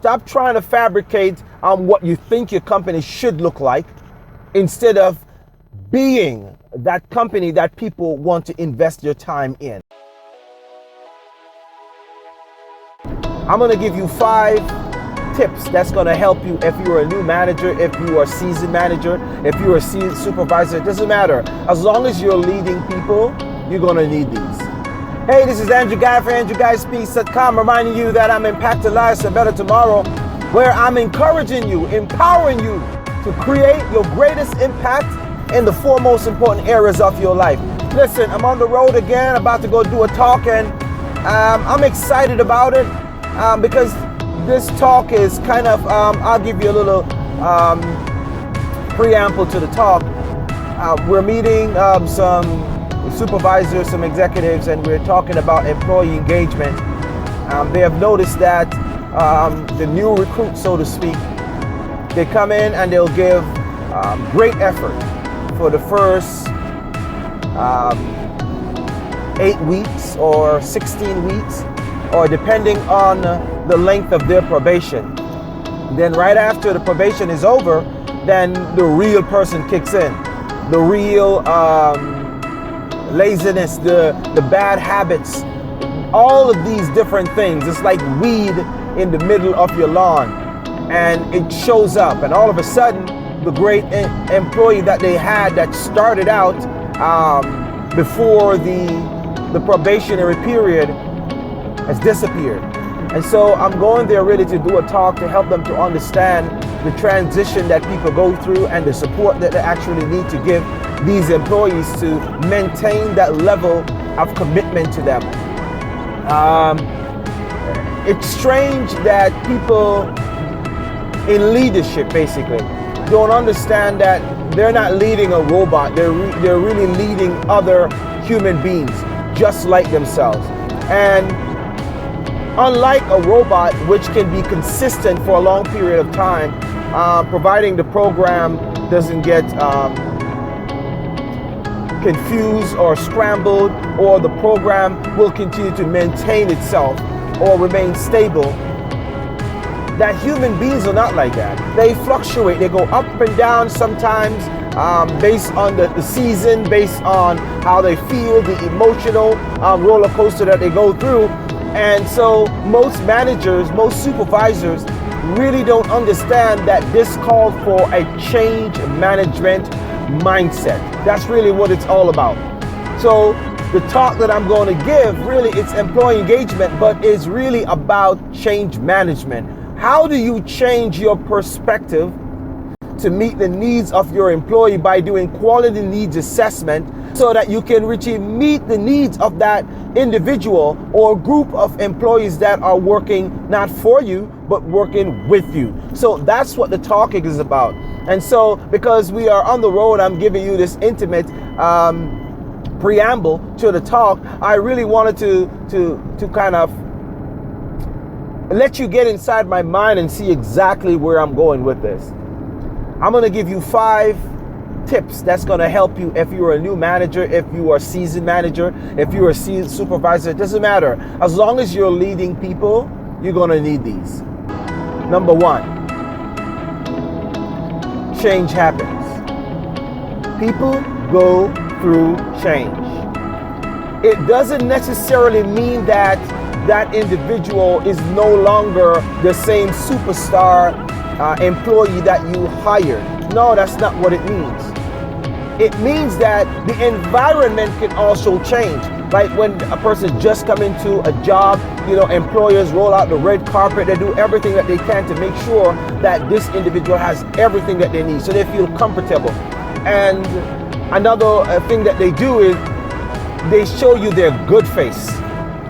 Stop trying to fabricate what you think your company should look like instead of being that company that people want to invest your time in. I'm going to give you 5 tips that's going to help you if you're a new manager, if you are a seasoned manager, if you're a seasoned supervisor. It doesn't matter. As long as you're leading people, you're going to need these. Hey, this is Andrew Guy for AndrewGuySpeaks.com, reminding you that I'm impacting lives for a better tomorrow, where I'm encouraging you, empowering you to create your greatest impact in the 4 most important areas of your life. Listen, I'm on the road again, about to go do a talk, and I'm excited about it because this talk is kind of, I'll give you a little preamble to the talk. We're meeting some supervisors, some executives, and we're talking about employee engagement. They have noticed that the new recruits, so to speak, they come in and they'll give great effort for the first 8 weeks or 16 weeks, or depending on the length of their probation. Then right after the probation is over, then the real person kicks in. The real laziness, the bad habits, all of these different things. It's like weed in the middle of your lawn, and it shows up, and all of a sudden the great employee that they had that started out before the probationary period has disappeared. And so I'm going there really to do a talk to help them to understand the transition that people go through and the support that they actually need to give these employees to maintain that level of commitment to them. It's strange that people in leadership basically don't understand that they're not leading a robot. They're really leading other human beings just like themselves. And unlike a robot, which can be consistent for a long period of time, providing the program doesn't get confused or scrambled, or the program will continue to maintain itself or remain stable, that human beings are not like that. They fluctuate, they go up and down sometimes based on the season, based on how they feel, the emotional roller coaster that they go through. And so most managers, most supervisors really don't understand that this called for a change management mindset. That's really what it's all about. So the talk that I'm going to give, really, it's employee engagement, but it's really about change management. How do you change your perspective to meet the needs of your employee by doing quality needs assessment so that you can really meet the needs of that individual or group of employees that are working not for you, but working with you. So that's what the talking is about. And so because we are on the road, I'm giving you this intimate preamble to the talk. I really wanted to kind of let you get inside my mind and see exactly where I'm going with this. I'm going to give you 5 tips that's going to help you if you're a new manager, if you are a seasoned manager, if you're a seasoned supervisor. It doesn't matter. As long as you're leading people, you're going to need these. Number 1, change happens. People go through change. It doesn't necessarily mean that that individual is no longer the same superstar employee that you hired. No, that's not what it means. It means that the environment can also change. Like when a person just come into a job, employers roll out the red carpet. They do everything that they can to make sure that this individual has everything that they need, so they feel comfortable. And another thing that they do is they show you their good face,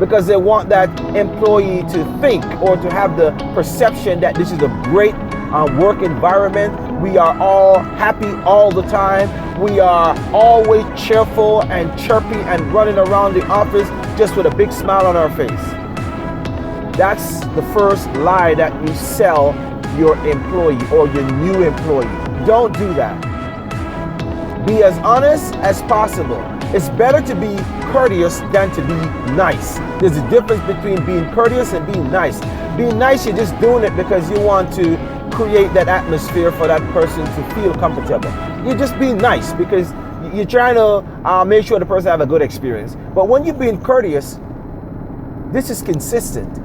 because they want that employee to think or to have the perception that this is a great work environment. We are all happy all the time. We are always cheerful and chirpy and running around the office just with a big smile on our face. That's the first lie that you sell your employee or your new employee. Don't do that. Be as honest as possible. It's better to be courteous than to be nice. There's a difference between being courteous and being nice. Being nice, you're just doing it because you want to create that atmosphere for that person to feel comfortable. You're just being nice because you're trying to make sure the person have a good experience. But when you're being courteous, this is consistent.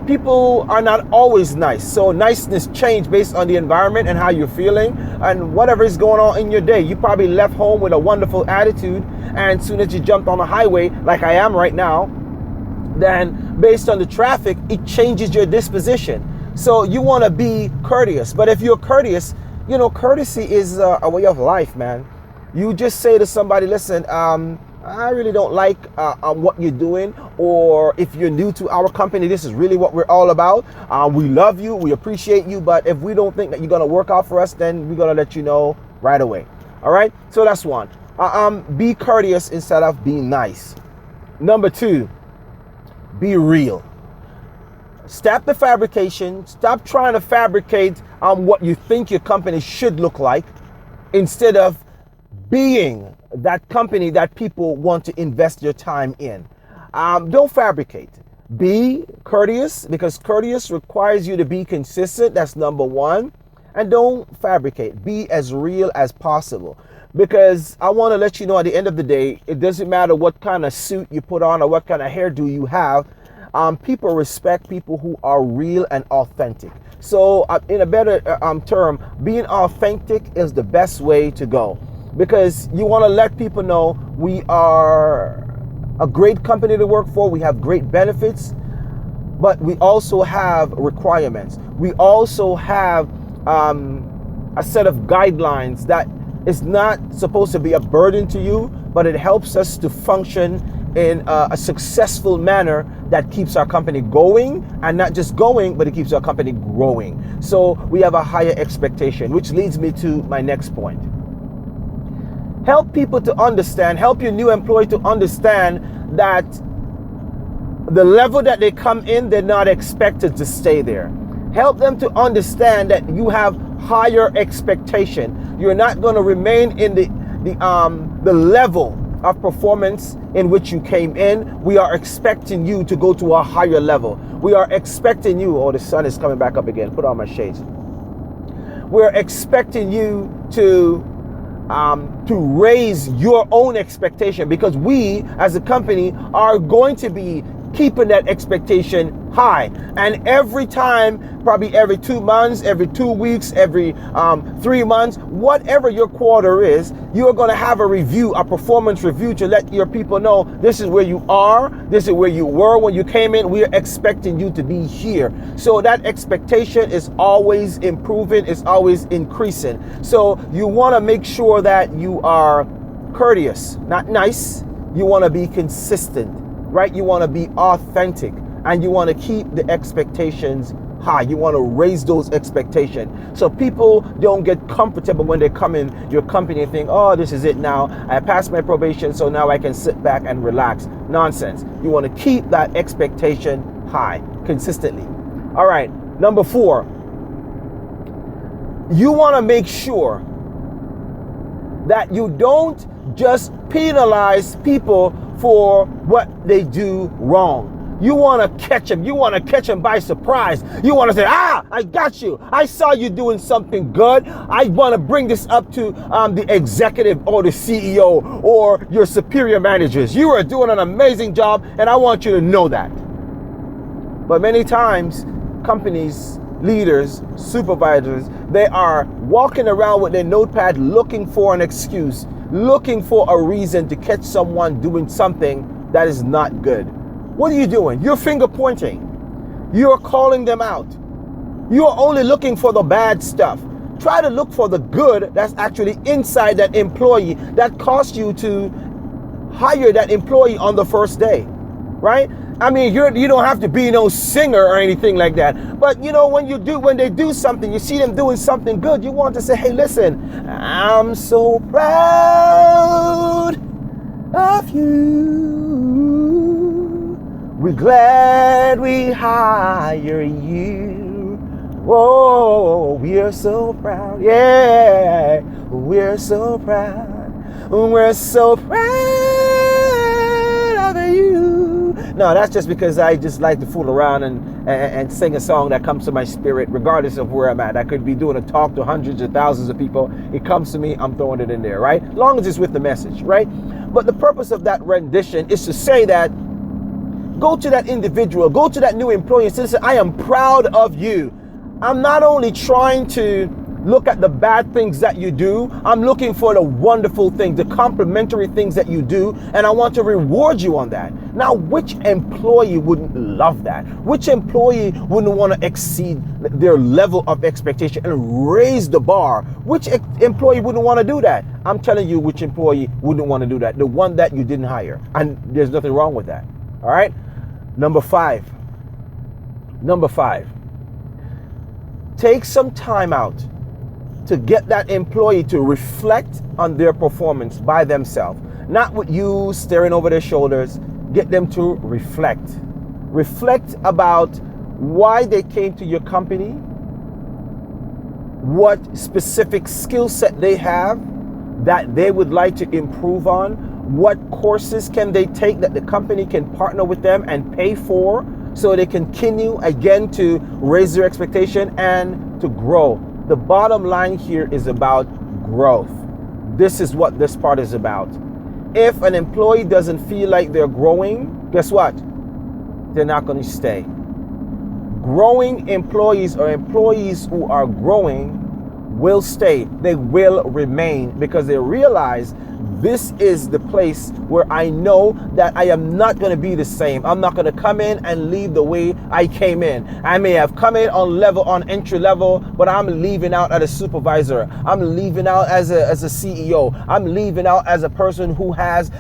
People are not always nice, so niceness change based on the environment and how you're feeling and whatever is going on in your day. You probably left home with a wonderful attitude, and as soon as you jumped on the highway, like I am right now, then based on the traffic, it changes your disposition. So you want to be courteous. But if you're courteous, you know, courtesy is a way of life, man. You just say to somebody, listen, I really don't like what you're doing, or if you're new to our company, this is really what we're all about. We love you, we appreciate you, but if we don't think that you're gonna work out for us, then we're gonna let you know right away. All right, so that's one. Be courteous instead of being nice. Number two, be real. Stop the fabrication. Stop trying to fabricate what you think your company should look like, instead of being that company that people want to invest your time in. Don't fabricate. Be courteous, because courteous requires you to be consistent. That's number one. And don't fabricate. Be as real as possible. Because I want to let you know, at the end of the day, it doesn't matter what kind of suit you put on or what kind of hairdo you have. People respect people who are real and authentic. So in a better term, being authentic is the best way to go, because you want to let people know we are a great company to work for. We have great benefits, but we also have requirements. We also have a set of guidelines that is not supposed to be a burden to you, but it helps us to function in a successful manner that keeps our company going, and not just going, but it keeps our company growing. So we have a higher expectation, which leads me to my next point. Help people to understand, help your new employee to understand that the level that they come in, they're not expected to stay there. Help them to understand that you have higher expectation. You're not going to remain in the level of performance in which you came in. We are expecting you to go to a higher level. We are expecting you, oh, the sun is coming back up again. Put on my shades. We're expecting you to raise your own expectation, because we as a company are going to be keeping that expectation high. And every time, probably every 2 months, every 2 weeks, every 3 months, whatever your quarter is, you are going to have a review, a performance review, to let your people know this is where you are, this is where you were when you came in. We are expecting you to be here. So that expectation is always improving, it's always increasing. So you want to make sure that you are courteous, not nice. You want to be consistent, right? You want to be authentic, and you want to keep the expectations high. You want to raise those expectations, so people don't get comfortable when they come in your company and think, oh, this is it now. I passed my probation, so now I can sit back and relax. Nonsense. You want to keep that expectation high consistently. All right. Number 4, you want to make sure that you don't just penalize people for what they do wrong. You want to catch them. You want to catch them by surprise. You want to say, I got you. I saw you doing something good. I want to bring this up to the executive or the CEO or your superior managers. You are doing an amazing job, and I want you to know that. But many times, companies, leaders, supervisors, they are walking around with their notepad looking for an excuse, looking for a reason to catch someone doing something that is not good. What are you doing? You're finger pointing. You're calling them out. You're only looking for the bad stuff. Try to look for the good that's actually inside that employee that cost you to hire that employee on the first day, right? I mean, you don't have to be no singer or anything like that. But you know, when they do something, you see them doing something good, you want to say, hey, listen, I'm so proud of you. We're glad we hire you. Whoa, we're so proud. Yeah, we're so proud. We're so proud of you. No, that's just because I just like to fool around and sing a song that comes to my spirit, regardless of where I'm at. I could be doing a talk to hundreds or thousands of people. It comes to me, I'm throwing it in there, right? Long as it's with the message, right? But the purpose of that rendition is to say that, go to that individual, go to that new employee and say, listen, I am proud of you. I'm not only trying to look at the bad things that you do, I'm looking for the wonderful things, the complimentary things that you do, and I want to reward you on that. Now, which employee wouldn't love that? Which employee wouldn't want to exceed their level of expectation and raise the bar? Which employee wouldn't want to do that? I'm telling you which employee wouldn't want to do that. The one that you didn't hire. And there's nothing wrong with that. All right? Number five. Take some time out to get that employee to reflect on their performance by themselves. Not with you staring over their shoulders. Get them to reflect. Reflect about why they came to your company, what specific skill set they have that they would like to improve on, what courses can they take that the company can partner with them and pay for so they continue again to raise their expectation and to grow. The bottom line here is about growth. This is what this part is about. If an employee doesn't feel like they're growing, guess what? They're not going to stay. Growing employees or employees who are growing will stay. They will remain because they realize this is the place where I know that I am not going to be the same. I'm not going to come in and leave the way I came in. I may have come in on entry level, but I'm leaving out as a supervisor. I'm leaving out as a CEO. I'm leaving out as a person who has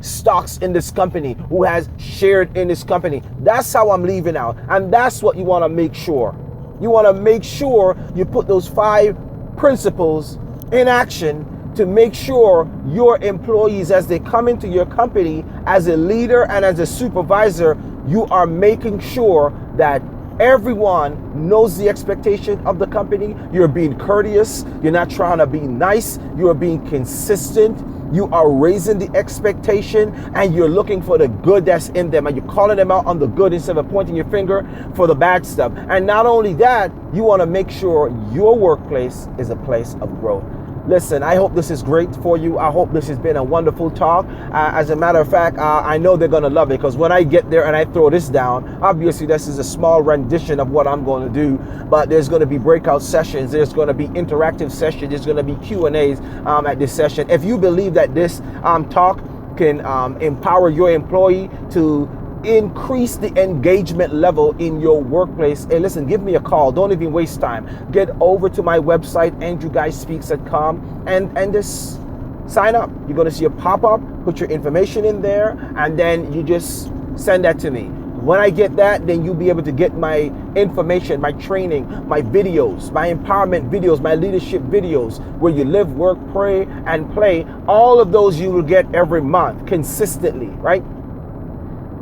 stocks in this company, who has shared in this company. That's how I'm leaving out. And that's what you want to make sure. You want to make sure you put those 5 principles in action to make sure your employees, as they come into your company as a leader and as a supervisor, you are making sure that everyone knows the expectation of the company. You're being courteous. You're not trying to be nice. You are being consistent. You are raising the expectation and you're looking for the good that's in them and you're calling them out on the good instead of pointing your finger for the bad stuff. And not only that, you want to make sure your workplace is a place of growth. Listen, I hope this is great for you. I hope this has been a wonderful talk. As a matter of fact, I know they're going to love it because when I get there and I throw this down, obviously this is a small rendition of what I'm going to do, but there's going to be breakout sessions. There's going to be interactive sessions. There's going to be Q&As at this session. If you believe that this talk can empower your employee to increase the engagement level in your workplace, hey, listen, give me a call. Don't even waste time. Get over to my website, andrewguyspeaks.com, and just sign up. You're going to see a pop-up, put your information in there, and then you just send that to me. When I get that, then you'll be able to get my information, my training, my videos, my empowerment videos, my leadership videos, where you live, work, pray, and play. All of those you will get every month consistently, right?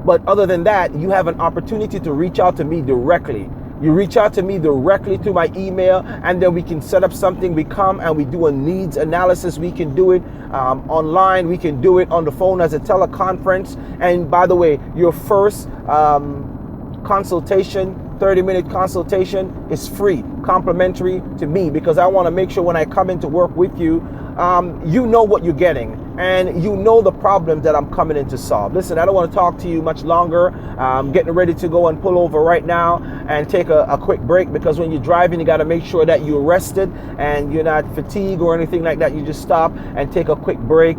But other than that, you have an opportunity to reach out to me directly. You reach out to me directly through my email, and then we can set up something. We come and we do a needs analysis. We can do it online. We can do it on the phone as a teleconference. And by the way, your first consultation, 30-minute consultation, is free, complimentary to me, because I want to make sure when I come in to work with you, you know what you're getting. And you know the problem that I'm coming in to solve. Listen, I don't want to talk to you much longer. I'm getting ready to go and pull over right now and take a quick break, because when you're driving, you got to make sure that you're rested and you're not fatigued or anything like that. You just stop and take a quick break,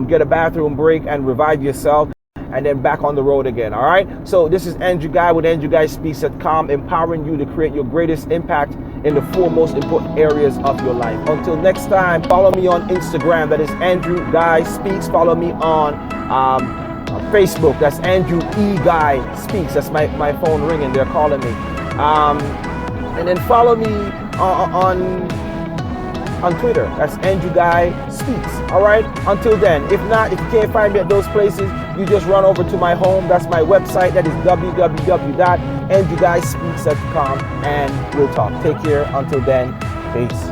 get a bathroom break and revive yourself, and then back on the road again. All right. So this is Andrew Guy with AndrewGuySpeaks.com, empowering you to create your greatest impact in the 4 most important areas of your life. Until next time, follow me on Instagram. That is Andrew Guy Speaks. Follow me on Facebook. That's Andrew E. Guy Speaks. That's my phone ringing. They're calling me. And then follow me on Twitter. That's Andrew Guy Speaks. All right. Until then, if not, if you can't find me at those places, you just run over to my home. That's my website. That is www.andrewguyspeaks.com, and we'll talk. Take care. Until then, peace.